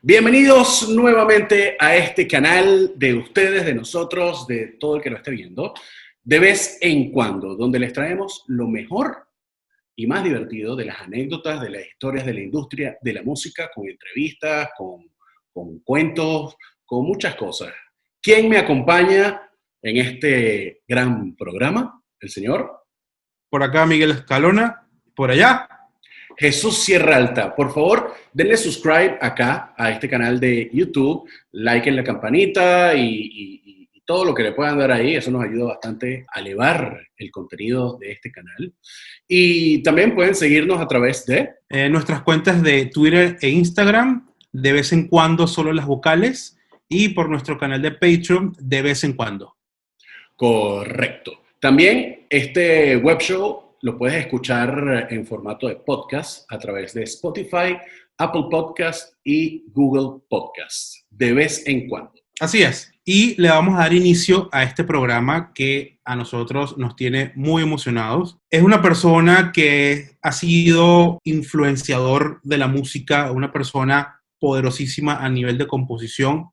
Bienvenidos nuevamente a este canal de ustedes, de nosotros, de todo el que lo esté viendo, de vez en cuando, donde les traemos lo mejor y más divertido de las anécdotas, de las historias de la industria, de la música, con entrevistas, con cuentos, con muchas cosas. ¿Quién me acompaña en este gran programa? El señor Por acá Miguel Escalona, por allá. Jesús Sierra Alta. Por favor, denle subscribe acá a este canal de YouTube, like en la campanita y todo lo que le puedan dar ahí. Eso nos ayuda bastante a elevar el contenido de este canal. Y también pueden seguirnos a través de Nuestras cuentas de Twitter e Instagram, de vez en cuando solo las vocales, y por nuestro canal de Patreon, de vez en cuando. Correcto. También este web show lo puedes escuchar en formato de podcast a través de Spotify, Apple Podcast y Google Podcast, de vez en cuando. Así es. Y le vamos a dar inicio a este programa que a nosotros nos tiene muy emocionados. Es una persona que ha sido influenciador de la música, una persona poderosísima a nivel de composición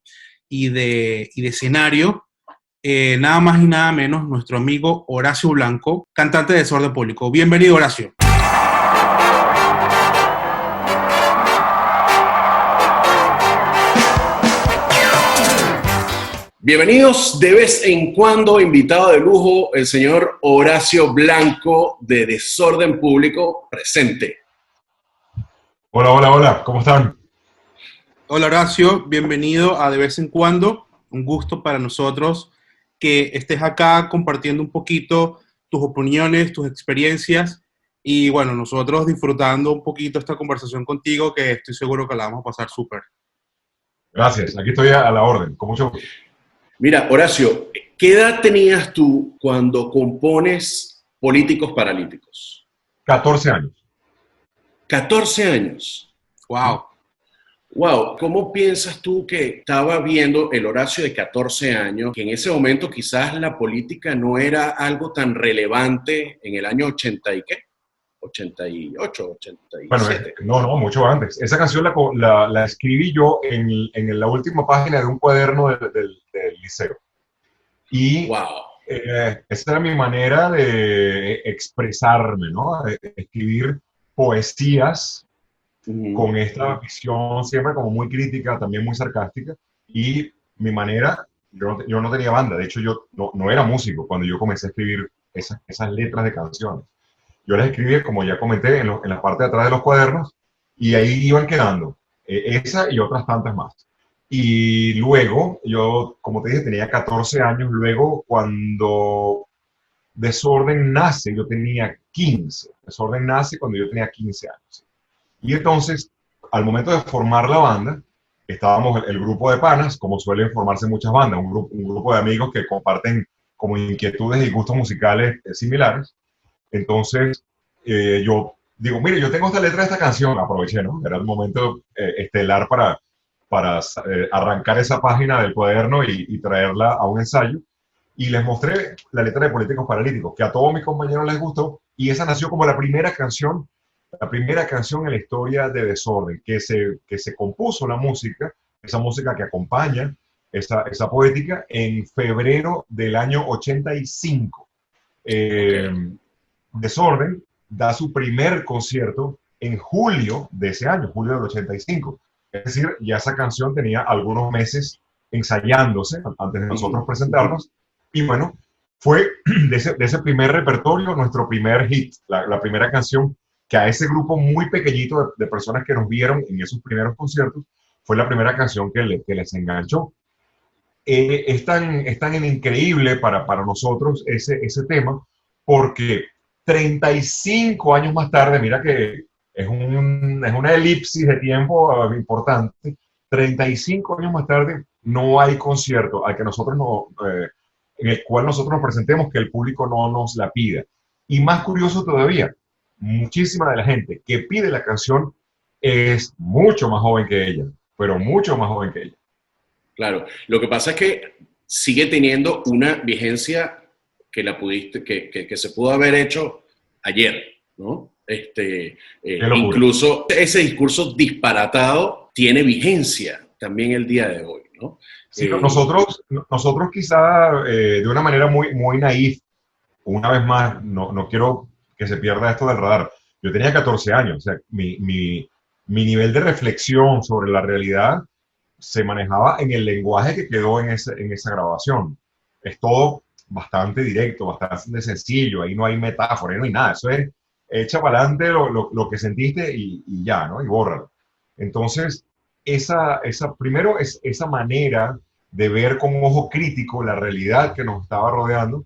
y de escenario. Nada más y nada menos nuestro amigo Horacio Blanco, cantante de Desorden Público. Bienvenido, Horacio. Bienvenidos de vez en cuando, invitado de lujo, el señor Horacio Blanco de Desorden Público, presente. Hola, ¿cómo están? Hola, Horacio, bienvenido a De vez en cuando. Un gusto para nosotros que estés acá compartiendo un poquito tus opiniones, tus experiencias y bueno, nosotros disfrutando un poquito esta conversación contigo que estoy seguro que la vamos a pasar súper. Gracias, aquí estoy a la orden, con mucho gusto. Mira, Horacio, ¿qué edad tenías tú cuando compones Políticos Paralíticos? 14 años. 14 años. Wow. Wow, ¿cómo piensas tú que estaba viendo el Horacio de 14 años, que en ese momento quizás la política no era algo tan relevante en el año 80 y qué? 88, 87. Bueno, no, mucho antes. Esa canción la escribí yo en la última página de un cuaderno del liceo. Y wow. Esa era mi manera de expresarme, ¿no? De escribir poesías con esta visión siempre como muy crítica, también muy sarcástica. Y mi manera, yo no tenía banda, de hecho yo no era músico cuando yo comencé a escribir esas letras de canciones. Yo las escribía, como ya comenté, en la parte de atrás de los cuadernos, y ahí iban quedando esa y otras tantas más. Y luego, yo, como te dije, tenía 14 años, luego cuando Desorden nace, yo tenía 15. Desorden nace cuando yo tenía 15 años. Y entonces, al momento de formar la banda, estábamos el grupo de panas, como suelen formarse muchas bandas, un grupo de amigos que comparten como inquietudes y gustos musicales similares. Entonces, yo digo, mire, yo tengo esta letra de esta canción, aproveché, ¿no? Era el momento estelar para arrancar esa página del cuaderno y traerla a un ensayo. Y les mostré la letra de Políticos Paralíticos, que a todos mis compañeros les gustó, y esa nació como la primera canción en la historia de Desorden, que se compuso la música, esa música que acompaña esa poética, en febrero del año 85. Desorden da su primer concierto en julio de ese año, julio del 85. Es decir, ya esa canción tenía algunos meses ensayándose antes de nosotros presentarnos. Y bueno, fue de ese primer repertorio nuestro primer hit, la primera canción que a ese grupo muy pequeñito de personas que nos vieron en esos primeros conciertos, fue la primera canción que les enganchó. Es tan increíble para nosotros ese tema, porque 35 años más tarde, mira que es una elipsis de tiempo importante, 35 años más tarde no hay concierto al que en el cual nosotros nos presentemos que el público no nos la pida. Y más curioso todavía, muchísima de la gente que pide la canción es mucho más joven que ella, pero mucho más joven que ella. Claro, lo que pasa es que sigue teniendo una vigencia que se pudo haber hecho ayer, ¿no? Incluso ese discurso disparatado tiene vigencia también el día de hoy, ¿no? Sí, nosotros quizá de una manera muy, muy naif, una vez más, no quiero que se pierda esto del radar. Yo tenía 14 años, o sea, mi nivel de reflexión sobre la realidad se manejaba en el lenguaje que quedó en esa grabación. Es todo bastante directo, bastante sencillo, ahí no hay metáfora, ahí no hay nada, eso es echa para adelante lo que sentiste y ya, ¿no? Y bórralo. Entonces, primero es esa manera de ver con un ojo crítico la realidad que nos estaba rodeando,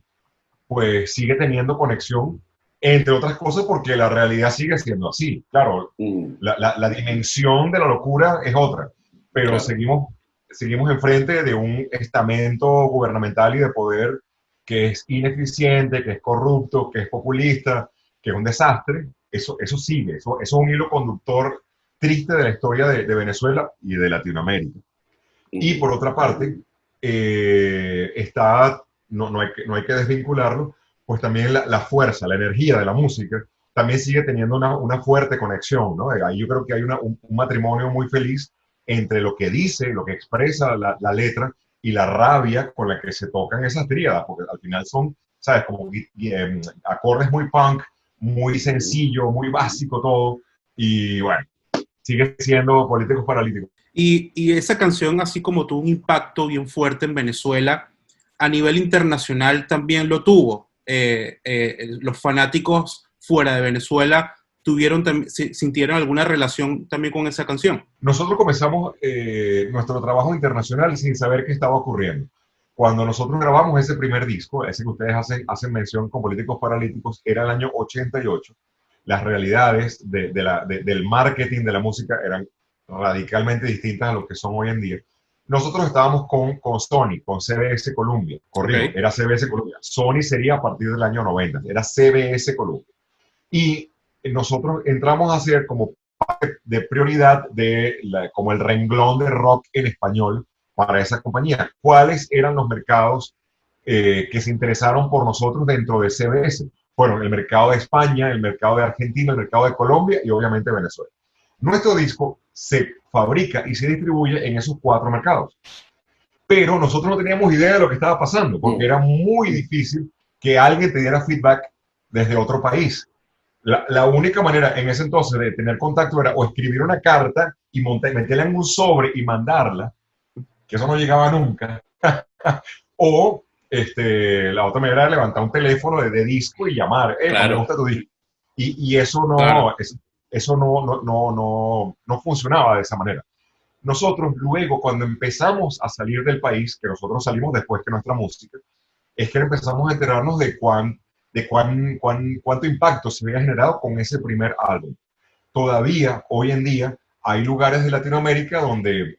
pues sigue teniendo conexión, entre otras cosas porque la realidad sigue siendo así. Claro, la dimensión de la locura es otra, pero claro. seguimos enfrente de un estamento gubernamental y de poder que es ineficiente, que es corrupto, que es populista, que es un desastre. Eso sigue, eso es un hilo conductor triste de la historia de Venezuela y de Latinoamérica. Y por otra parte, no hay que desvincularlo, pues también la fuerza, la energía de la música también sigue teniendo una fuerte conexión, ¿no? Ahí yo creo que hay un matrimonio muy feliz entre lo que dice, lo que expresa la letra y la rabia con la que se tocan esas tríadas, porque al final son, ¿sabes? Como acordes muy punk, muy sencillo, muy básico todo, y bueno, sigue siendo políticos paralíticos. Y esa canción, así como tuvo un impacto bien fuerte en Venezuela, a nivel internacional también lo tuvo. Los fanáticos fuera de Venezuela sintieron alguna relación también con esa canción. Nosotros comenzamos nuestro trabajo internacional sin saber qué estaba ocurriendo. Cuando nosotros grabamos ese primer disco, ese que ustedes hacen mención con Políticos Paralíticos, era el año 88. Las realidades del marketing de la música eran radicalmente distintas a lo que son hoy en día. Nosotros estábamos con Sony, con CBS Columbia, corrijo, era CBS Columbia. Sony sería a partir del año 90, era CBS Columbia. Y nosotros entramos a ser como parte de prioridad como el renglón de rock en español para esa compañía. ¿Cuáles eran los mercados que se interesaron por nosotros dentro de CBS? Fueron el mercado de España, el mercado de Argentina, el mercado de Colombia y obviamente Venezuela. Nuestro disco se fabrica y se distribuye en esos 4 mercados. Pero nosotros no teníamos idea de lo que estaba pasando, porque era muy difícil que alguien te diera feedback desde otro país. La única manera en ese entonces de tener contacto era o escribir una carta y meterla en un sobre y mandarla, que eso no llegaba nunca, o la otra manera era levantar un teléfono de disco y llamar, claro. me gusta tu disco. Y eso no, claro. Eso no funcionaba de esa manera. Nosotros luego, cuando empezamos a salir del país, que nosotros salimos después que nuestra música, es que empezamos a enterarnos de cuánto impacto se había generado con ese primer álbum. Todavía, hoy en día, hay lugares de Latinoamérica donde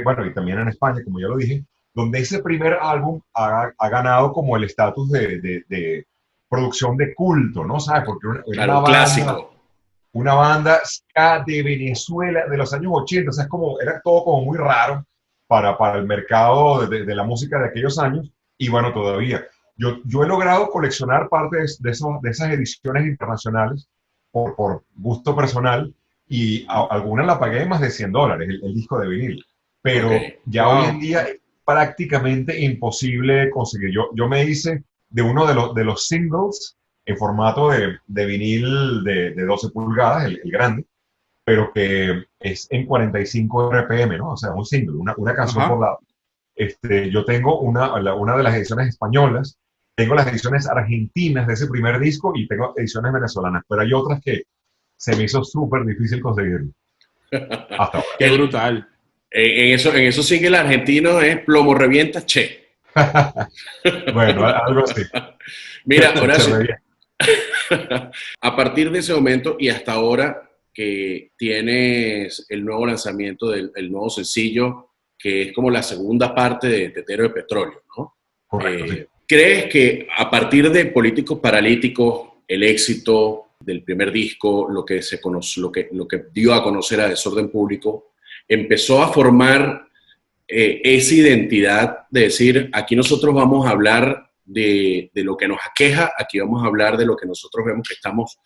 bueno, y también en España, como ya lo dije, donde ese primer álbum ha ganado como el estatus de producción de culto, ¿no? ¿Sabes? Porque claro, un clásico. Una banda ska de Venezuela de los años 80, o sea, era todo como muy raro para el mercado de la música de aquellos años, y bueno, todavía. Yo he logrado coleccionar parte de esas ediciones internacionales por gusto personal, y algunas la pagué más de $100, el disco de vinil, pero ya hoy en día es prácticamente imposible conseguir. Yo me hice de uno de los singles en formato de vinil de 12 pulgadas, el grande, pero que es en 45 RPM, ¿no? O sea, un single, una canción por lado. Yo tengo una de las ediciones españolas, tengo las ediciones argentinas de ese primer disco y tengo ediciones venezolanas, pero hay otras que se me hizo súper difícil conseguir. Hasta ahora. ¡Qué brutal! En esos singles argentinos es plomo revienta, che. Bueno, algo así. Mira, Horacio, a partir de ese momento y hasta ahora que tienes el nuevo lanzamiento del nuevo sencillo, que es como la segunda parte de Tetero de Petróleo, ¿no? Correcto, sí. ¿Crees que a partir de Políticos Paralíticos, el éxito del primer disco, lo que dio a conocer a Desorden Público, empezó a formar esa identidad de decir, aquí nosotros vamos a hablar de lo que nos aqueja, aquí vamos a hablar de lo que nosotros vemos que estamos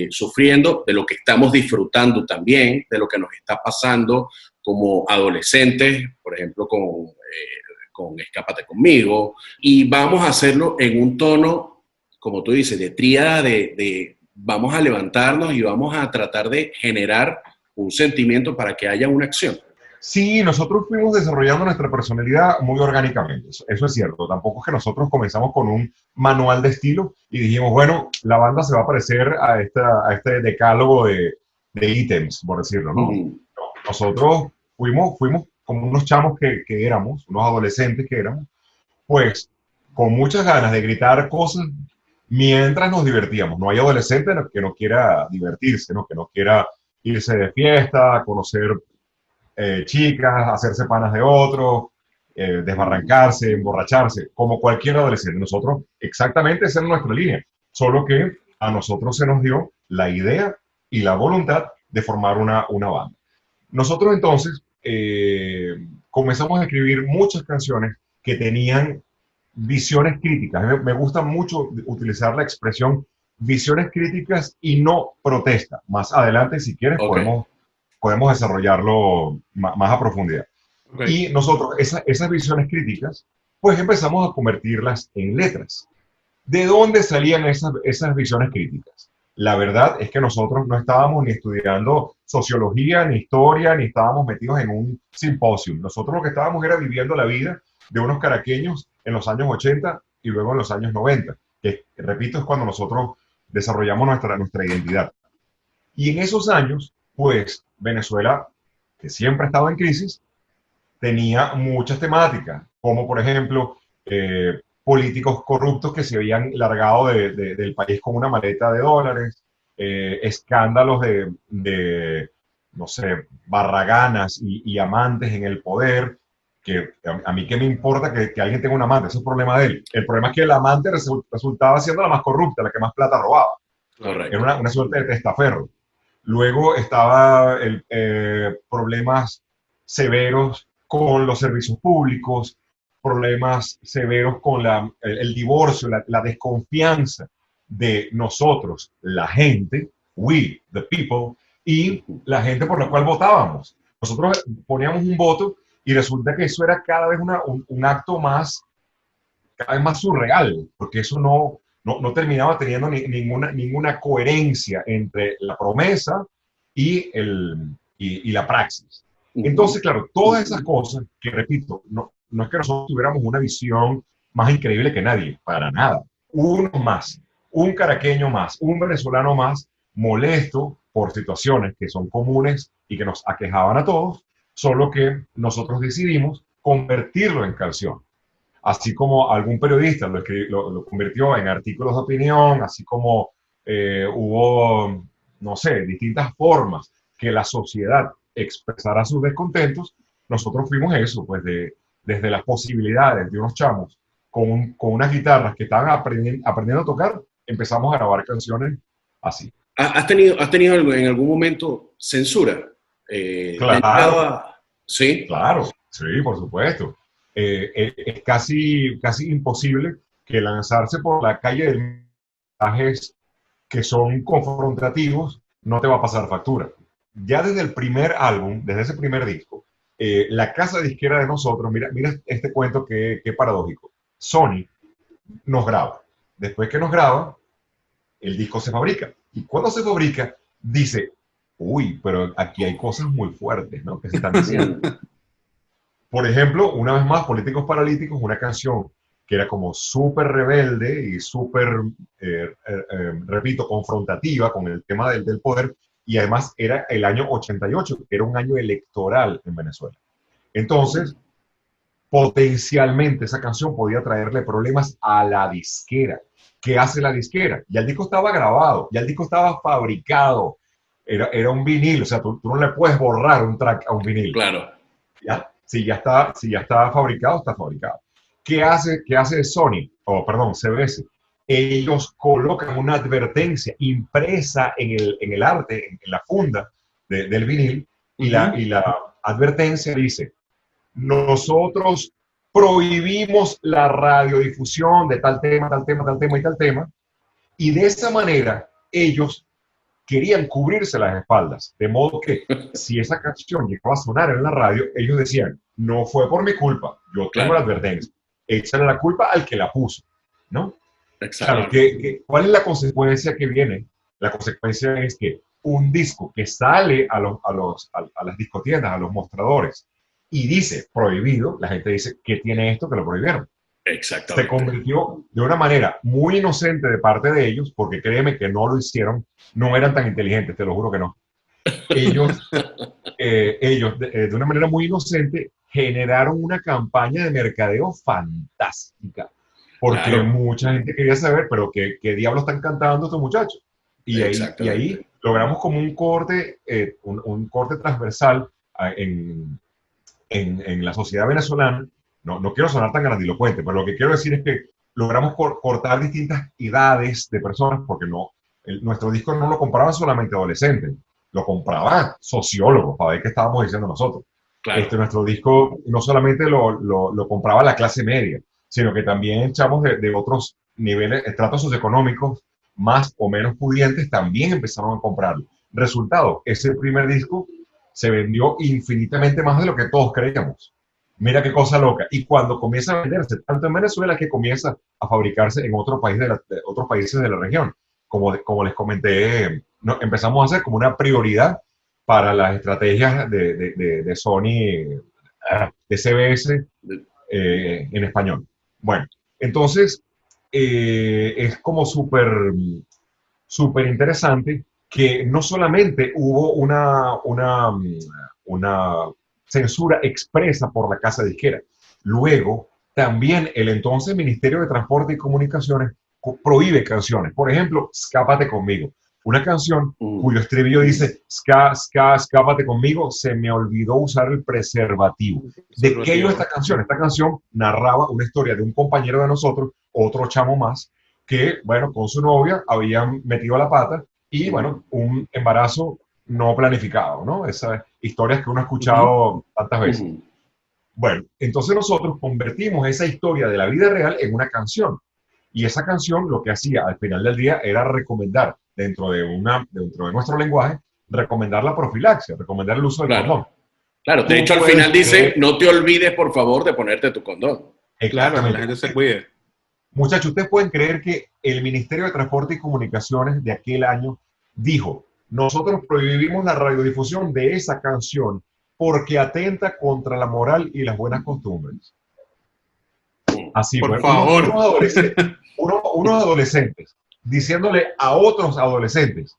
sufriendo, de lo que estamos disfrutando también, de lo que nos está pasando como adolescentes, por ejemplo, con Escápate Conmigo, y vamos a hacerlo en un tono, como tú dices, de tríada, de vamos a levantarnos y vamos a tratar de generar un sentimiento para que haya una acción. Sí, nosotros fuimos desarrollando nuestra personalidad muy orgánicamente, eso es cierto. Tampoco es que nosotros comenzamos con un manual de estilo y dijimos, bueno, la banda se va a parecer a este decálogo de ítems, por decirlo, ¿no? Nosotros fuimos como unos chamos que éramos, unos adolescentes que éramos, pues con muchas ganas de gritar cosas mientras nos divertíamos. No hay adolescente que no quiera divertirse, ¿no? Que no quiera irse de fiesta, conocer chicas, hacerse panas de otros, desbarrancarse, emborracharse, como cualquier adolescente. Nosotros, exactamente esa es nuestra línea, solo que a nosotros se nos dio la idea y la voluntad de formar una banda. Nosotros entonces comenzamos a escribir muchas canciones que tenían visiones críticas. Me gusta mucho utilizar la expresión visiones críticas y no protesta. Más adelante, si quieres, podemos desarrollarlo más a profundidad. Y nosotros, esas visiones críticas, pues empezamos a convertirlas en letras. ¿De dónde salían esas visiones críticas? La verdad es que nosotros no estábamos ni estudiando sociología, ni historia, ni estábamos metidos en un simposio. Nosotros lo que estábamos era viviendo la vida de unos caraqueños en los años 80 y luego en los años 90, que repito, es cuando nosotros desarrollamos nuestra identidad. Y en esos años, pues, Venezuela, que siempre ha estado en crisis, tenía muchas temáticas, como por ejemplo, políticos corruptos que se habían largado del país con una maleta de dólares, escándalos no sé, barraganas y amantes en el poder, que a mí qué me importa que alguien tenga un amante, ese es el problema de él. El problema es que el amante resultaba siendo la más corrupta, la que más plata robaba. Correcto. Era una suerte de testaferro. Luego estaba problemas severos con los servicios públicos, problemas severos con el divorcio, la desconfianza de nosotros, la gente, we, the people, y la gente por la cual votábamos. Nosotros poníamos un voto y resulta que eso era cada vez un acto cada vez más surreal, porque eso no terminaba teniendo ninguna coherencia entre la promesa y la praxis. Entonces, claro, todas esas cosas, que repito, no es que nosotros tuviéramos una visión más increíble que nadie, para nada. Uno más, un caraqueño más, un venezolano más, molesto por situaciones que son comunes y que nos aquejaban a todos, solo que nosotros decidimos convertirlo en canción. Así como algún periodista lo convirtió en artículos de opinión, así como hubo, no sé, distintas formas que la sociedad expresara sus descontentos, nosotros fuimos eso, pues desde las posibilidades de unos chamos con unas guitarras que estaban aprendiendo a tocar, empezamos a grabar canciones así. ¿Has tenido en algún momento censura? Claro. ¿Sí? Claro, sí, por supuesto. Es casi imposible que lanzarse por la calle de mensajes que son confrontativos no te va a pasar factura. Ya desde el primer álbum, desde ese primer disco, la casa disquera de nosotros, mira este cuento que paradójico. Sony nos graba. Después que nos graba, el disco se fabrica. Y cuando se fabrica, dice, uy, pero aquí hay cosas muy fuertes, ¿no? Que se están diciendo. Por ejemplo, una vez más, Políticos Paralíticos, una canción que era como súper rebelde y súper, repito, confrontativa con el tema del poder, y además era el año 88, que era un año electoral en Venezuela. Entonces, potencialmente esa canción podía traerle problemas a la disquera. ¿Qué hace la disquera? Ya el disco estaba grabado, ya el disco estaba fabricado, era un vinil, o sea, tú no le puedes borrar un track a un vinil. Claro. ¿Ya? Si ya está fabricado, está fabricado. ¿Qué hace Sony? CBS. Ellos colocan una advertencia impresa en el arte, en la funda del vinil, y la advertencia dice, nosotros prohibimos la radiodifusión de tal tema, tal tema, tal tema y tal tema, y de esa manera ellos querían cubrirse las espaldas, de modo que si esa canción llegaba a sonar en la radio, ellos decían, no fue por mi culpa, yo tengo la advertencia, échale la culpa al que la puso, ¿no? Exacto. Claro, ¿cuál es la consecuencia que viene? La consecuencia es que un disco que sale a las discotiendas, a los mostradores, y dice prohibido, la gente dice, ¿qué tiene esto que lo prohibieron? Exactamente. Se convirtió de una manera muy inocente de parte de ellos, porque créeme que no lo hicieron, no eran tan inteligentes, te lo juro que no. Ellos, de una manera muy inocente, generaron una campaña de mercadeo fantástica, porque mucha gente quería saber, pero ¿qué diablos están cantando estos muchachos? Y ahí logramos como un corte, un corte transversal en la sociedad venezolana. No quiero sonar tan grandilocuente, pero lo que quiero decir es que logramos cortar distintas edades de personas, porque nuestro disco no lo compraban solamente adolescentes, lo compraban sociólogos para ver qué estábamos diciendo nosotros. Claro. Nuestro disco no solamente lo compraba la clase media, sino que también echamos de otros niveles, estratos socioeconómicos más o menos pudientes, también empezaron a comprarlo. Resultado, ese primer disco se vendió infinitamente más de lo que todos creíamos. Mira qué cosa loca. Y cuando comienza a venderse, tanto en Venezuela que comienza a fabricarse en otros países de la región. Como les comenté, empezamos a hacer como una prioridad para las estrategias de Sony, de CBS en español. Bueno, entonces es como súper interesante que no solamente hubo una censura expresa por la casa disquera, luego también el entonces Ministerio de Transporte y Comunicaciones prohíbe canciones. Por ejemplo, Escápate conmigo, una canción cuyo estribillo dice, escápate conmigo, se me olvidó usar el preservativo. ¿De qué iba esta canción? Esta canción narraba una historia de un compañero de nosotros, otro chamo más, que, bueno, con su novia habían metido la pata y, bueno, un embarazo no planificado, ¿no? Esas historias que uno ha escuchado tantas veces. Bueno, entonces nosotros convertimos esa historia de la vida real en una canción. Y esa canción lo que hacía al final del día era recomendar, dentro de nuestro lenguaje, recomendar la profilaxia, recomendar el uso del condón. Claro, de hecho al final dice, no te olvides por favor de ponerte tu condón. Claro, la gente se cuide. Muchachos, ustedes pueden creer que el Ministerio de Transporte y Comunicaciones de aquel año dijo, nosotros prohibimos la radiodifusión de esa canción porque atenta contra la moral y las buenas costumbres. Así, por favor. Unos adolescentes diciéndole a otros adolescentes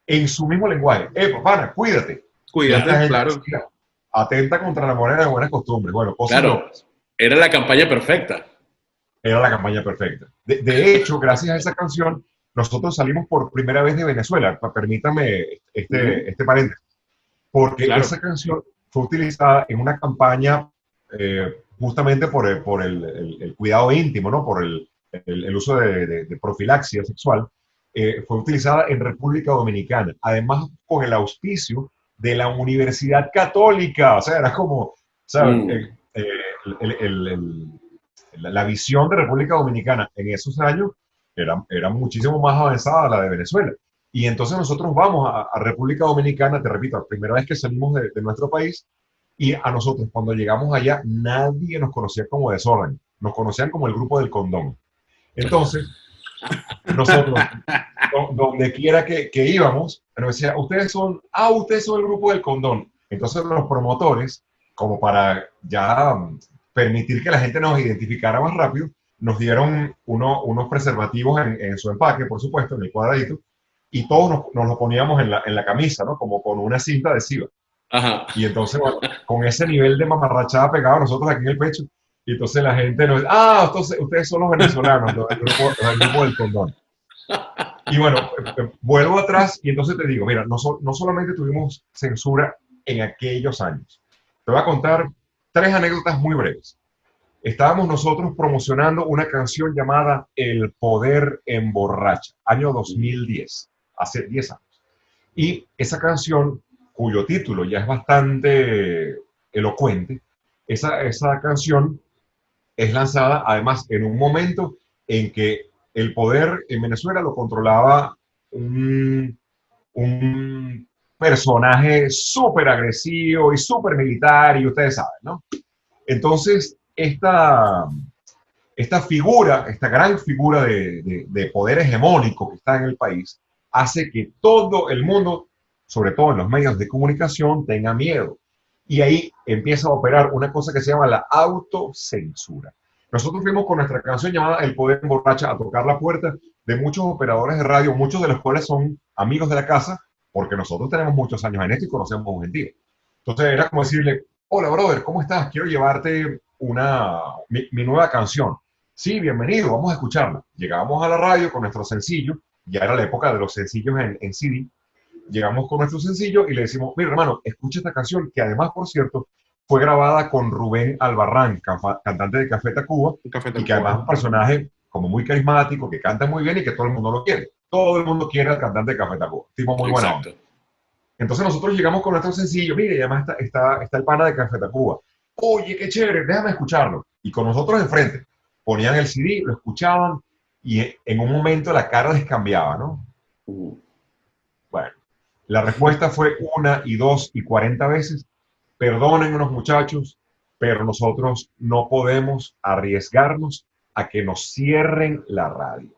en su mismo lenguaje, pana, cuídate. Cuídate, claro. Decía, atenta contra la moral y las buenas costumbres. Bueno, claro, era la campaña perfecta. Era la campaña perfecta. De hecho, gracias a esa canción, nosotros salimos por primera vez de Venezuela. Permítame este paréntesis. Porque esa canción fue utilizada en una campaña justamente por el cuidado íntimo, ¿no? Por el uso de profilaxia sexual. Fue utilizada en República Dominicana. Además, con el auspicio de la Universidad Católica. O sea, era como, ¿sabes? La visión de República Dominicana en esos años era muchísimo más avanzada a la de Venezuela. Y entonces nosotros vamos a República Dominicana, te repito, la primera vez que salimos de nuestro país, y a nosotros cuando llegamos allá nadie nos conocía como Desorden, nos conocían como el grupo del condón. Entonces, nosotros, donde quiera que íbamos, nos decía, ustedes son el grupo del condón. Entonces los promotores, como para ya permitir que la gente nos identificara más rápido, nos dieron unos preservativos en su empaque, por supuesto, en el cuadradito, y todos nos lo poníamos en la camisa, ¿no? Como con una cinta adhesiva. Ajá. Y entonces, bueno, con ese nivel de mamarrachada pegado nosotros aquí en el pecho, y entonces la gente nos dice, entonces ustedes son los venezolanos, el grupo del condón. Y bueno, vuelvo atrás y entonces te digo, mira, no solamente tuvimos censura en aquellos años. Te voy a contar 3 anécdotas muy breves. Estábamos nosotros promocionando una canción llamada El Poder Emborracha, año 2010, hace 10 años. Y esa canción, cuyo título ya es bastante elocuente, esa canción es lanzada además en un momento en que el poder en Venezuela lo controlaba un un personaje súper agresivo y súper militar, y ustedes saben, ¿no? Entonces, esta figura, esta gran figura de poder hegemónico que está en el país, hace que todo el mundo, sobre todo en los medios de comunicación, tenga miedo. Y ahí empieza a operar una cosa que se llama la autocensura. Nosotros fuimos con nuestra canción llamada El Poder Emborracha a tocar la puerta de muchos operadores de radio, muchos de los cuales son amigos de la casa, porque nosotros tenemos muchos años en esto y conocemos a un gentío. Entonces era como decirle, hola brother, ¿cómo estás? Quiero llevarte mi nueva canción. Sí, bienvenido, vamos a escucharla. Llegábamos a la radio con nuestro sencillo, ya era la época de los sencillos en CD. Llegamos con nuestro sencillo y le decimos, mira hermano, escucha esta canción, que además, por cierto, fue grabada con Rubén Albarrán, cantante de Café Tacuba, y que además es un personaje como muy carismático, que canta muy bien y que todo el mundo lo quiere. Todo el mundo quiere al cantante de Café Tacuba, tipo muy buena onda. Entonces nosotros llegamos con nuestro sencillo, mire, y además está el pana de Café Tacuba. Oye, qué chévere, déjame escucharlo. Y con nosotros enfrente, ponían el CD, lo escuchaban, y en un momento la cara les cambiaba, ¿no? Bueno, la respuesta fue 1 y 2 y 40 veces. Perdónennos, muchachos, pero nosotros no podemos arriesgarnos a que nos cierren la radio.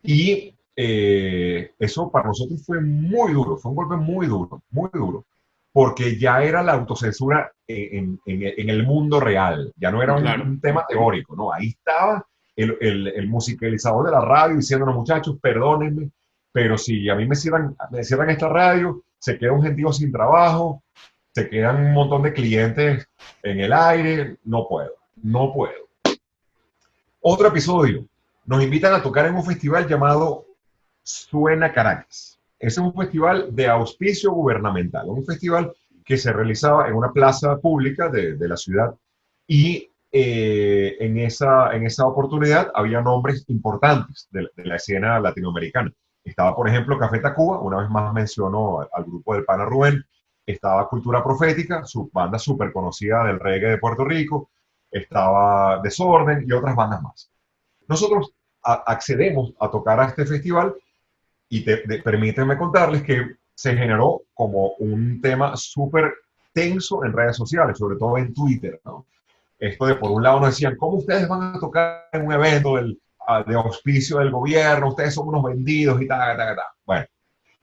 Y eso para nosotros fue muy duro, fue un golpe muy duro, porque ya era la autocensura en el mundo real, ya no era un tema teórico, ¿no? Ahí estaba el musicalizador de la radio diciéndonos, muchachos, perdónenme, pero si a mí me cierran esta radio, se queda un gentío sin trabajo, se quedan un montón de clientes en el aire, no puedo. Otro episodio, nos invitan a tocar en un festival llamado Suena Caracas. Ese es un festival de auspicio gubernamental, un festival que se realizaba en una plaza pública de la ciudad y en esa oportunidad había nombres importantes de la escena latinoamericana. Estaba, por ejemplo, Café Tacuba, una vez más mencionó al grupo del pana Rubén. Estaba Cultura Profética, su banda súper conocida del reggae de Puerto Rico. Estaba Desorden y otras bandas más. Nosotros accedemos a tocar a este festival y permítanme contarles que se generó como un tema súper tenso en redes sociales, sobre todo en Twitter, ¿no? Esto de, por un lado, nos decían, ¿cómo ustedes van a tocar en un evento de auspicio del gobierno? Ustedes son unos vendidos y tal. Bueno,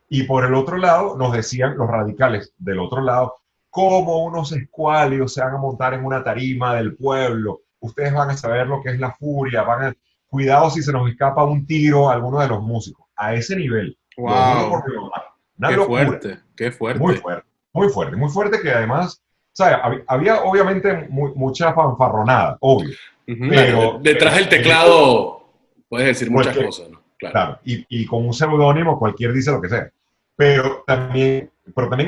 y por el otro lado, nos decían los radicales del otro lado, ¿cómo unos escuálidos se van a montar en una tarima del pueblo? Ustedes van a saber lo que es la furia, cuidado si se nos escapa un tiro a alguno de los músicos. A ese nivel. ¡Wow! Una locura. Qué fuerte. Muy fuerte que además, ¿sabes? Había obviamente mucha fanfarronada, obvio. Pero detrás del teclado puedes decir muchas cosas, ¿no? Claro. Y con un seudónimo cualquier dice lo que sea. Pero también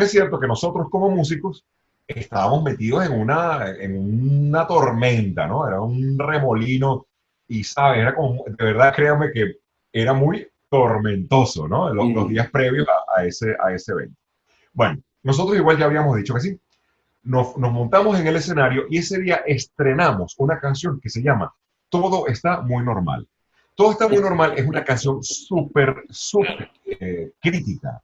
es cierto que nosotros como músicos estábamos metidos en una tormenta, ¿no? Era un remolino y, ¿sabes? Era como, de verdad, créanme que era muy tormentoso, ¿no? Los días previos a ese evento. Bueno, nosotros igual ya habíamos dicho que sí. Nos montamos en el escenario y ese día estrenamos una canción que se llama Todo está muy normal. Todo está muy normal es una canción súper crítica.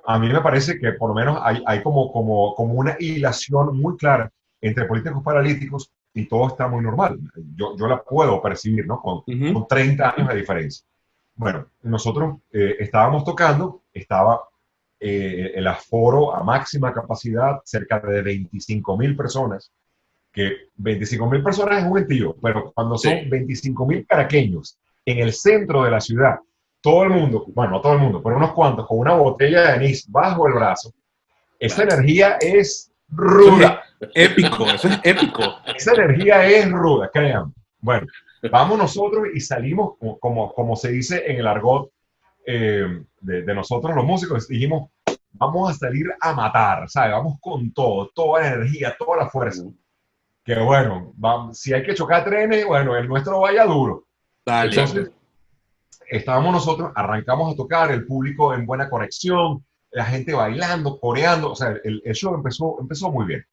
A mí me parece que por lo menos hay como una hilación muy clara entre políticos paralíticos y todo está muy normal. Yo la puedo percibir, ¿no? Con 30 años de diferencia. Bueno, nosotros estábamos tocando, estaba el aforo a máxima capacidad, cerca de 25.000 personas, que 25.000 personas es un gentío, pero cuando son 25.000 caraqueños en el centro de la ciudad, todo el mundo, bueno, no todo el mundo, pero unos cuantos, con una botella de anís bajo el brazo, esa energía es ruda. Épico, eso es épico. Esa energía es ruda, créanme. Bueno, vamos nosotros y salimos, como se dice en el argot de nosotros los músicos, dijimos, vamos a salir a matar, ¿sabes? Vamos con todo, toda la energía, toda la fuerza. Que bueno, si hay que chocar trenes, bueno, el nuestro vaya duro. Dale. Entonces, estábamos nosotros, arrancamos a tocar, el público en buena conexión, la gente bailando, coreando, o sea, el show empezó muy bien.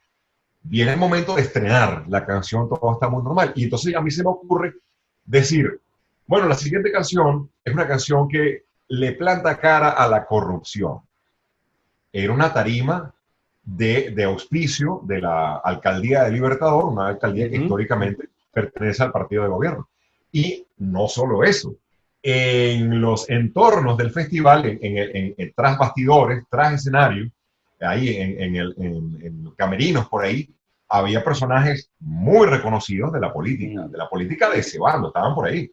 Viene el momento de estrenar la canción Todo está muy normal, y entonces a mí se me ocurre decir, bueno, la siguiente canción es una canción que le planta cara a la corrupción. era una tarima de auspicio de la alcaldía de Libertador, una alcaldía que históricamente pertenece al partido de gobierno. Y no solo eso, en los entornos del festival, en tras bastidores, tras escenario, ahí en camerinos por ahí, había personajes muy reconocidos de la política de ese bando, estaban por ahí,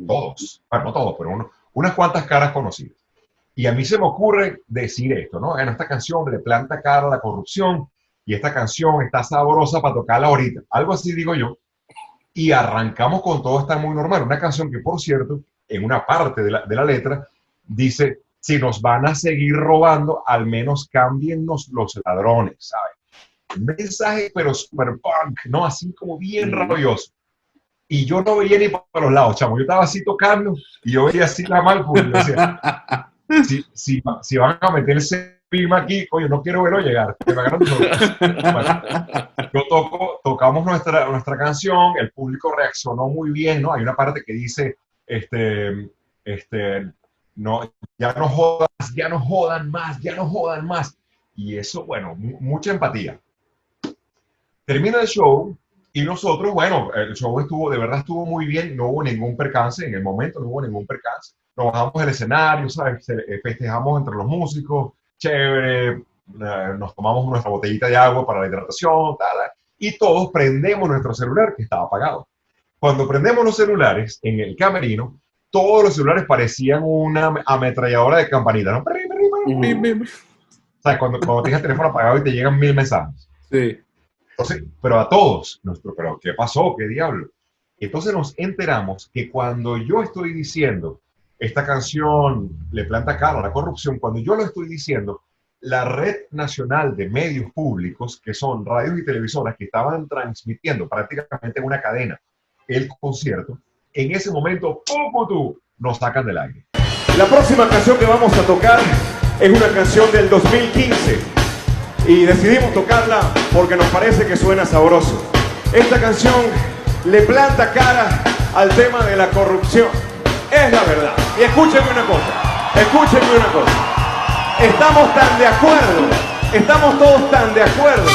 todos, bueno, no todos, pero unas cuantas caras conocidas. Y a mí se me ocurre decir esto, ¿no? En esta canción le planta cara a la corrupción y esta canción está sabrosa para tocarla ahorita. Algo así digo yo. Y arrancamos con todo está muy normal. Una canción que, por cierto, en una parte de la letra dice, si nos van a seguir robando, al menos cámbiennos los ladrones, ¿sabes? Un mensaje, pero super punk, ¿no? Así como bien rabioso. Y yo no veía ni para los lados, chamo. Yo estaba así tocando y yo veía así la mal, porque yo decía, si van a meterse pima aquí, coño, no quiero verlo llegar. Que me agarran bueno, tocamos nuestra canción, el público reaccionó muy bien, ¿no? Hay una parte que dice, no, ya no jodan más. Y eso, bueno, mucha empatía. Termina el show y nosotros, bueno, el show de verdad estuvo muy bien, no hubo ningún percance, en el momento no hubo ningún percance. Nos bajamos del escenario, ¿sabes? Festejamos entre los músicos, chévere, nos tomamos nuestra botellita de agua para la hidratación, tal, y todos prendemos nuestro celular que estaba apagado. Cuando prendemos los celulares en el camerino, todos los celulares parecían una ametralladora de campanita, ¿no? O sea, cuando tienes el teléfono apagado y te llegan 1000 mensajes. Sí. Entonces, pero a todos, pero ¿qué pasó? ¿Qué diablo? Entonces nos enteramos que cuando yo estoy diciendo esta canción le planta cara a la corrupción, cuando yo lo estoy diciendo, la red nacional de medios públicos, que son radios y televisoras que estaban transmitiendo prácticamente en una cadena el concierto, en ese momento, ¡pum! Nos sacan del aire. La próxima canción que vamos a tocar es una canción del 2015 y decidimos tocarla porque nos parece que suena sabroso. Esta canción le planta cara al tema de la corrupción. Es la verdad. Y escúchenme una cosa. Estamos tan de acuerdo. Estamos todos tan de acuerdo.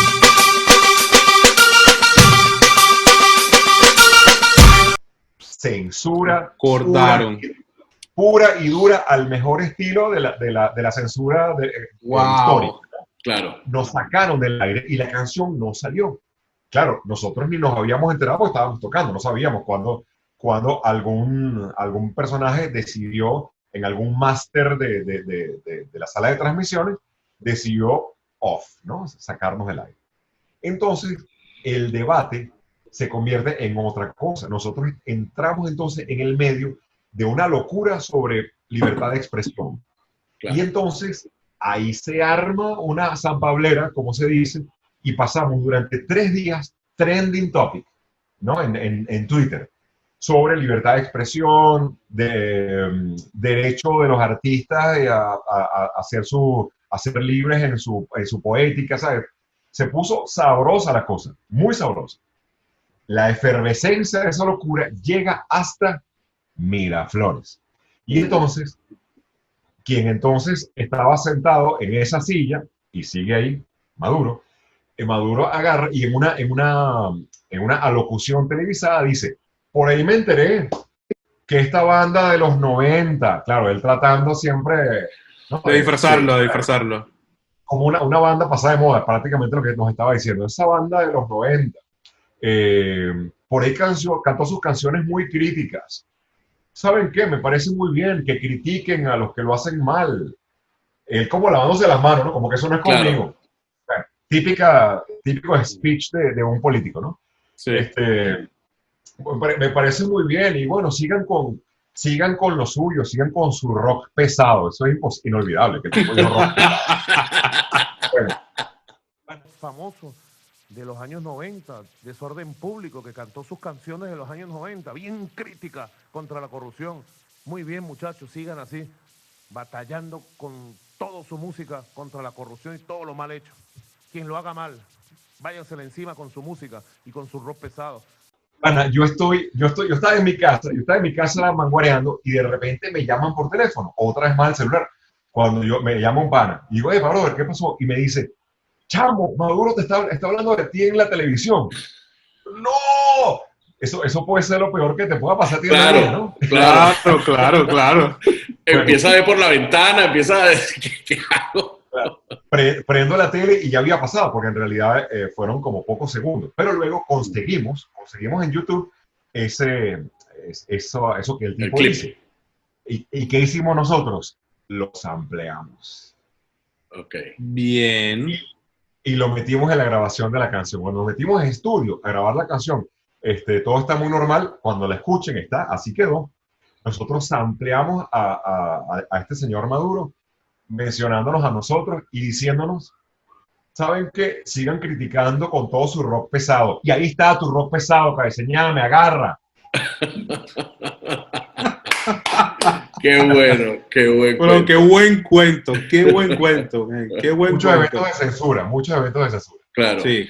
Censura. Cortaron. Pura y dura al mejor estilo de la censura histórica. Claro. Nos sacaron del aire y la canción no salió. Claro, nosotros ni nos habíamos enterado porque estábamos tocando, no sabíamos cuando algún personaje decidió, en algún máster de la sala de transmisiones, decidió off, ¿no? Sacarnos del aire. Entonces, el debate se convierte en otra cosa. Nosotros entramos entonces en el medio de una locura sobre libertad de expresión. Claro. Y entonces, ahí se arma una zampablera, como se dice, y pasamos durante 3 días trending topic, ¿no? En Twitter, sobre libertad de expresión, derecho de los artistas a ser libres en su poética, ¿sabes? Se puso sabrosa la cosa, muy sabrosa. La efervescencia de esa locura llega hasta Miraflores. Y entonces, quien entonces estaba sentado en esa silla, y sigue ahí, Maduro agarra y en una alocución televisada dice, por ahí me enteré que esta banda de los 90, claro, él tratando siempre, ¿no? De disfrazarlo. Como una banda pasada de moda, prácticamente lo que nos estaba diciendo, esa banda de los 90, por ahí cantó sus canciones muy críticas. ¿Saben qué? Me parece muy bien que critiquen a los que lo hacen mal. Él como lavándose las manos, ¿no? Como que eso no es conmigo. Claro. Típico speech de un político, ¿no? Sí. Me parece muy bien. Y bueno, sigan con lo suyo, sigan con su rock pesado. Eso es inolvidable. Que tipo de rock bueno. Famoso de los años 90, Desorden Público, que cantó sus canciones de los años 90, bien crítica contra la corrupción. Muy bien, muchachos, sigan así, batallando con toda su música contra la corrupción y todo lo mal hecho. Quien lo haga mal, váyansela encima con su música y con su rock pesado. Ana, yo estaba en mi casa manguareando y de repente me llaman por teléfono, otra vez más al celular. cuando me llama un pana y digo, brother, ¿qué pasó? Y me dice, chamo, Maduro está hablando de ti en la televisión. ¡No! Eso puede ser lo peor que te pueda pasar a ti en la vida, ¿no? Claro. Claro. Empieza a ver por la ventana, empieza a decir, ¿qué hago? Claro. Prendo la tele y ya había pasado, porque en realidad fueron como pocos segundos. Pero luego conseguimos en YouTube eso que el tipo dice. ¿Y qué hicimos nosotros? Los ampliamos. Ok. Bien. Y lo metimos en la grabación de la canción. Cuando nos metimos en estudio a grabar la canción, todo está muy normal. Cuando la escuchen, así quedó. Nosotros ampliamos a este señor Maduro, mencionándonos a nosotros y diciéndonos, ¿saben qué? Sigan criticando con todo su rock pesado. Y ahí está tu rock pesado, cabeceñada, me agarra. Qué bueno, qué buen Bueno, cuento. qué buen cuento, qué buen cuento, man, qué buen Muchos cuento. eventos de censura. Claro. Sí.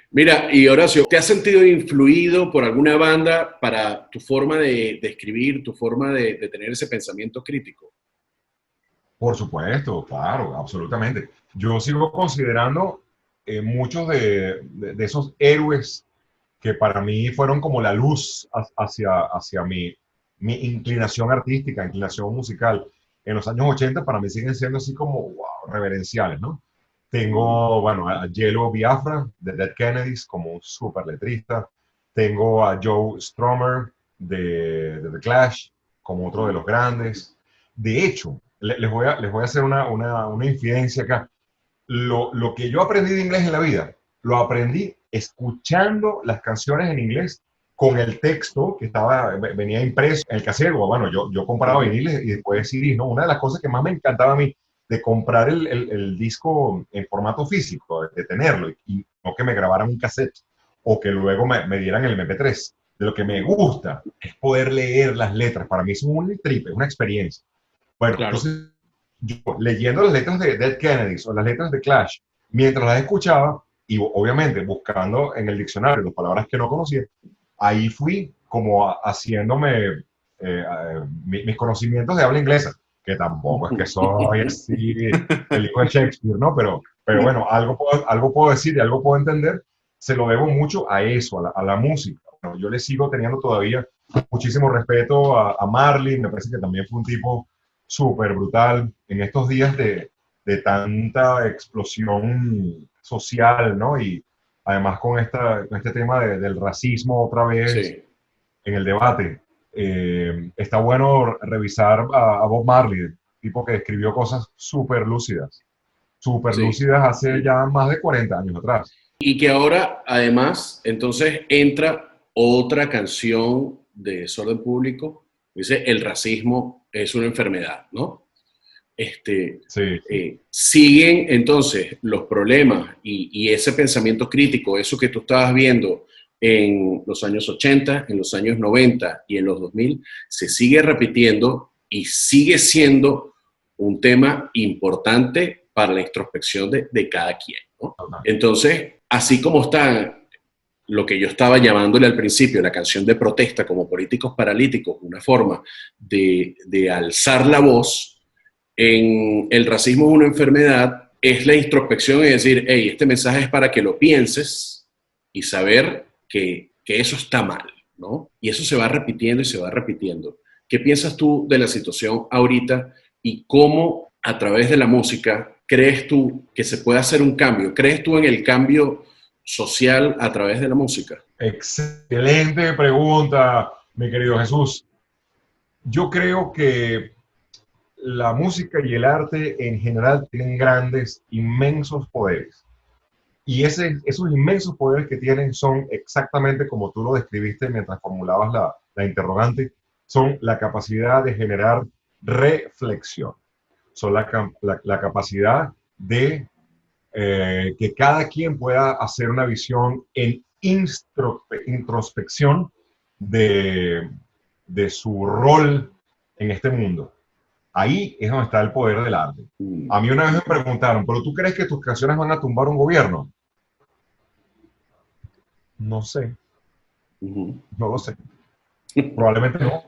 Mira, y Horacio, ¿te has sentido influido por alguna banda para tu forma de escribir, tu forma de tener ese pensamiento crítico? Por supuesto, claro, absolutamente. Yo sigo considerando muchos de esos héroes que para mí fueron como la luz hacia mi inclinación artística, inclinación musical. En los años 80 para mí siguen siendo así como, wow, reverenciales, ¿no? Tengo, bueno, a Jello Biafra, de Dead Kennedys, como un súper letrista. Tengo a Joe Strummer, de The Clash, como otro de los grandes. De hecho, les voy a hacer una infidencia acá. Lo que yo aprendí de inglés en la vida, lo aprendí escuchando las canciones en inglés con el texto que venía impreso en el cassette. Bueno, yo compraba viniles y después CDs, ¿no? Una de las cosas que más me encantaba a mí de comprar el disco en formato físico, de tenerlo, y no que me grabaran un cassette o que luego me dieran el MP3. De lo que me gusta es poder leer las letras. Para mí es un trip, es una experiencia. Bueno, Claro. entonces yo leyendo las letras de Dead Kennedys o las letras de Clash, mientras las escuchaba, y obviamente buscando en el diccionario las palabras que no conocía, ahí fui como haciéndome mis conocimientos de habla inglesa, que tampoco es que soy así el hijo de Shakespeare, ¿no? Pero bueno, algo puedo decir y algo puedo entender. Se lo debo mucho a eso, a la música. Bueno, yo le sigo teniendo todavía muchísimo respeto a Marley, me parece que también fue un tipo súper brutal en estos días de tanta explosión social, ¿no? Y además con este tema del racismo otra vez Sí. en el debate. Está bueno revisar a Bob Marley, tipo que escribió cosas súper lúcidas hace ya más de 40 años atrás. Y que ahora, además, entonces entra otra canción de Desorden Público, dice, el racismo es una enfermedad, ¿no? Sí. Siguen entonces los problemas y ese pensamiento crítico, eso que tú estabas viendo en los años 80, en los años 90 y en los 2000, se sigue repitiendo y sigue siendo un tema importante para la introspección de cada quien, ¿no? Entonces, así como está lo que yo estaba llamándole al principio, la canción de protesta como políticos paralíticos, una forma de alzar la voz, en el racismo es una enfermedad, es la introspección y decir, hey, este mensaje es para que lo pienses y saber que eso está mal, ¿no? Y eso se va repitiendo y se va repitiendo. ¿Qué piensas tú de la situación ahorita y cómo a través de la música crees tú que se puede hacer un cambio? ¿Crees tú en el cambio social a través de la música? Excelente pregunta, mi querido Jesús. Yo creo que la música y el arte en general tienen grandes, inmensos poderes. Y esos inmensos poderes que tienen son exactamente como tú lo describiste mientras formulabas la interrogante, son la capacidad de generar reflexión, son la capacidad de que cada quien pueda hacer una visión en introspección de su rol en este mundo. Ahí es donde está el poder del arte. A mí una vez me preguntaron, ¿pero tú crees que tus canciones van a tumbar un gobierno? No sé. No lo sé. Probablemente no.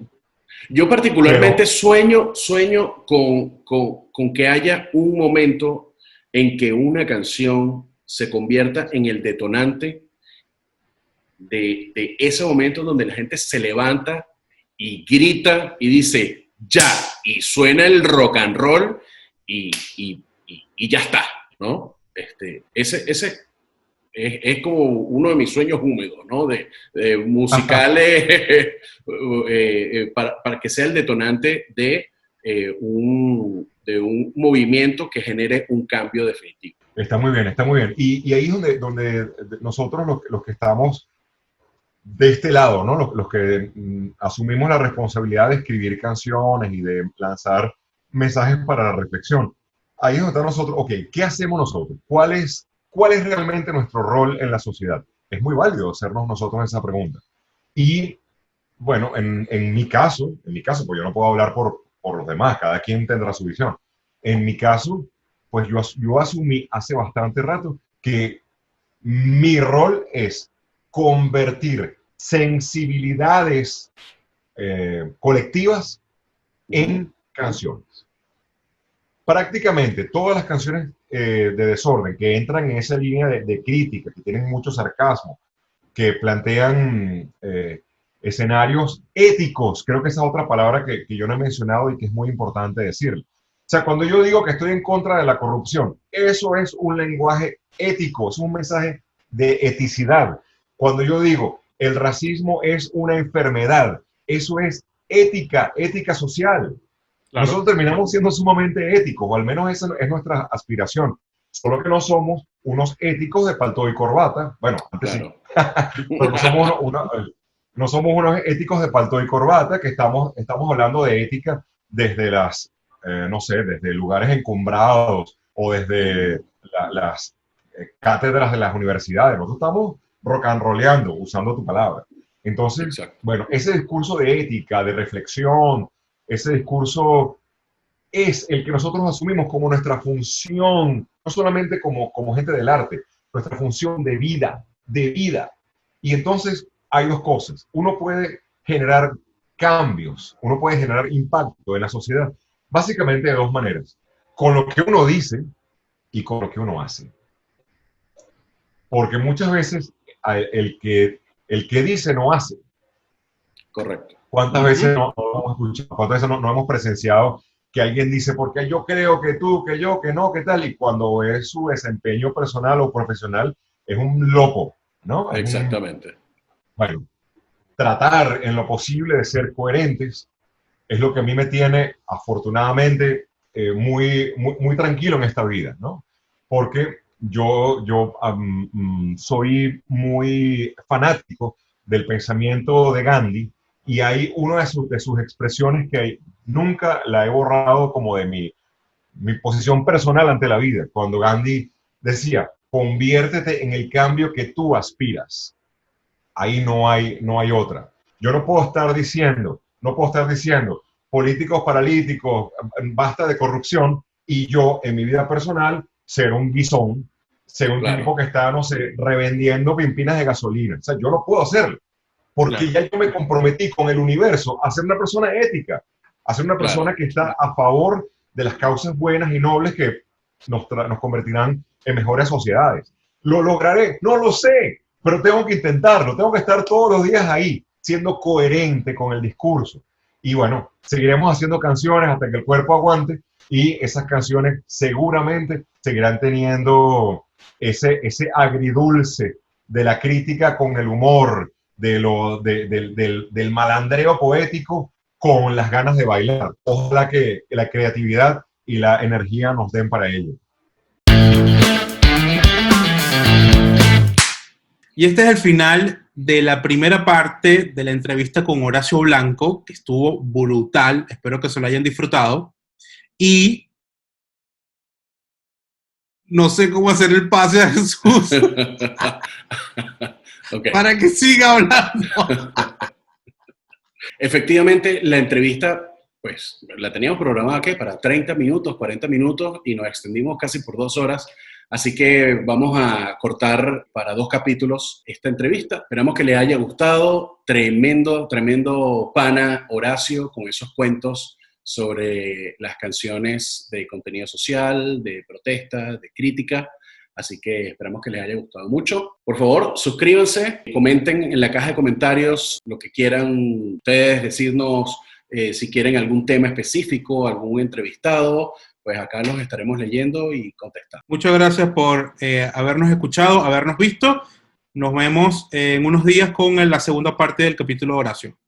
Yo particularmente sueño con que haya un momento en que una canción se convierta en el detonante de ese momento donde la gente se levanta y grita y dice, ya, y suena el rock and roll y ya está, ¿no? Ese es como uno de mis sueños húmedos, ¿no? De musicales para que sea el detonante de un movimiento que genere un cambio definitivo. Está muy bien, está muy bien. Y ahí es donde nosotros los que estamos de este lado, ¿no? Los que asumimos la responsabilidad de escribir canciones y de lanzar mensajes para la reflexión. Ahí es donde está nosotros, ok, ¿qué hacemos nosotros? ¿Cuál es realmente nuestro rol en la sociedad? Es muy válido hacernos nosotros esa pregunta. Y bueno, en mi caso, pues yo no puedo hablar por los demás, cada quien tendrá su visión. En mi caso, pues yo asumí hace bastante rato que mi rol es convertir sensibilidades colectivas en canciones. Prácticamente todas las canciones de Desorden que entran en esa línea de crítica, que tienen mucho sarcasmo, que plantean escenarios éticos, creo que esa es otra palabra que yo no he mencionado y que es muy importante decirlo. O sea, cuando yo digo que estoy en contra de la corrupción, eso es un lenguaje ético, es un mensaje de eticidad. Cuando yo digo el racismo es una enfermedad, eso es ética social. Claro. Nosotros terminamos siendo sumamente éticos, o al menos esa es nuestra aspiración. Solo que no somos unos éticos de palto y corbata. Bueno, antes claro. Sí. Pero no somos unos éticos de palto y corbata, que estamos hablando de ética desde no sé, desde lugares encumbrados o desde las cátedras de las universidades. Nosotros estamos rock and rolleando, usando tu palabra. Entonces, exacto. Bueno, ese discurso de ética, de reflexión, ese discurso es el que nosotros asumimos como nuestra función, no solamente como gente del arte, nuestra función de vida. Y entonces hay dos cosas. Uno puede generar cambios, uno puede generar impacto en la sociedad, básicamente de dos maneras. Con lo que uno dice y con lo que uno hace. Porque muchas veces el que dice no hace. Correcto. ¿Cuántas veces no hemos escuchado, cuántas veces no hemos presenciado que alguien dice, porque yo creo que tú, que yo, que no, que tal, y cuando es su desempeño personal o profesional, es un loco, ¿no? Exactamente. Bueno, tratar en lo posible de ser coherentes es lo que a mí me tiene, afortunadamente, muy tranquilo en esta vida, ¿no? Porque yo soy muy fanático del pensamiento de Gandhi, y hay una de sus expresiones que nunca la he borrado como de mi posición personal ante la vida. Cuando Gandhi decía, conviértete en el cambio que tú aspiras. Ahí no hay otra. Yo no puedo estar diciendo, políticos paralíticos, basta de corrupción, y yo en mi vida personal ser un guisón, ser un tipo que está, no sé, revendiendo pimpinas de gasolina. O sea, yo no puedo hacerlo. Porque ya yo me comprometí con el universo a ser una persona ética, a ser una persona que está a favor de las causas buenas y nobles que nos convertirán en mejores sociedades. ¿Lo lograré? No lo sé, pero tengo que intentarlo, tengo que estar todos los días ahí, siendo coherente con el discurso. Y bueno, seguiremos haciendo canciones hasta que el cuerpo aguante, y esas canciones seguramente seguirán teniendo ese agridulce de la crítica con el humor, del malandreo poético con las ganas de bailar. Ojalá que la creatividad y la energía nos den para ello. Y este es el final de la primera parte de la entrevista con Horacio Blanco, que estuvo brutal. Espero que se lo hayan disfrutado. Y no sé cómo hacer el pase a Jesús. Okay. Para que siga hablando. Efectivamente, la entrevista, pues, la teníamos programada, ¿qué? Para 30 minutos, 40 minutos, y nos extendimos casi por 2 horas Así que vamos a cortar para 2 capítulos esta entrevista. Esperamos que les haya gustado. Tremendo, tremendo pana Horacio con esos cuentos sobre las canciones de contenido social, de protesta, de crítica. Así que esperamos que les haya gustado mucho. Por favor, suscríbanse, comenten en la caja de comentarios lo que quieran ustedes, decirnos si quieren algún tema específico, algún entrevistado, pues acá los estaremos leyendo y contestando. Muchas gracias por habernos escuchado, habernos visto. Nos vemos en unos días con la segunda parte del capítulo de Horacio.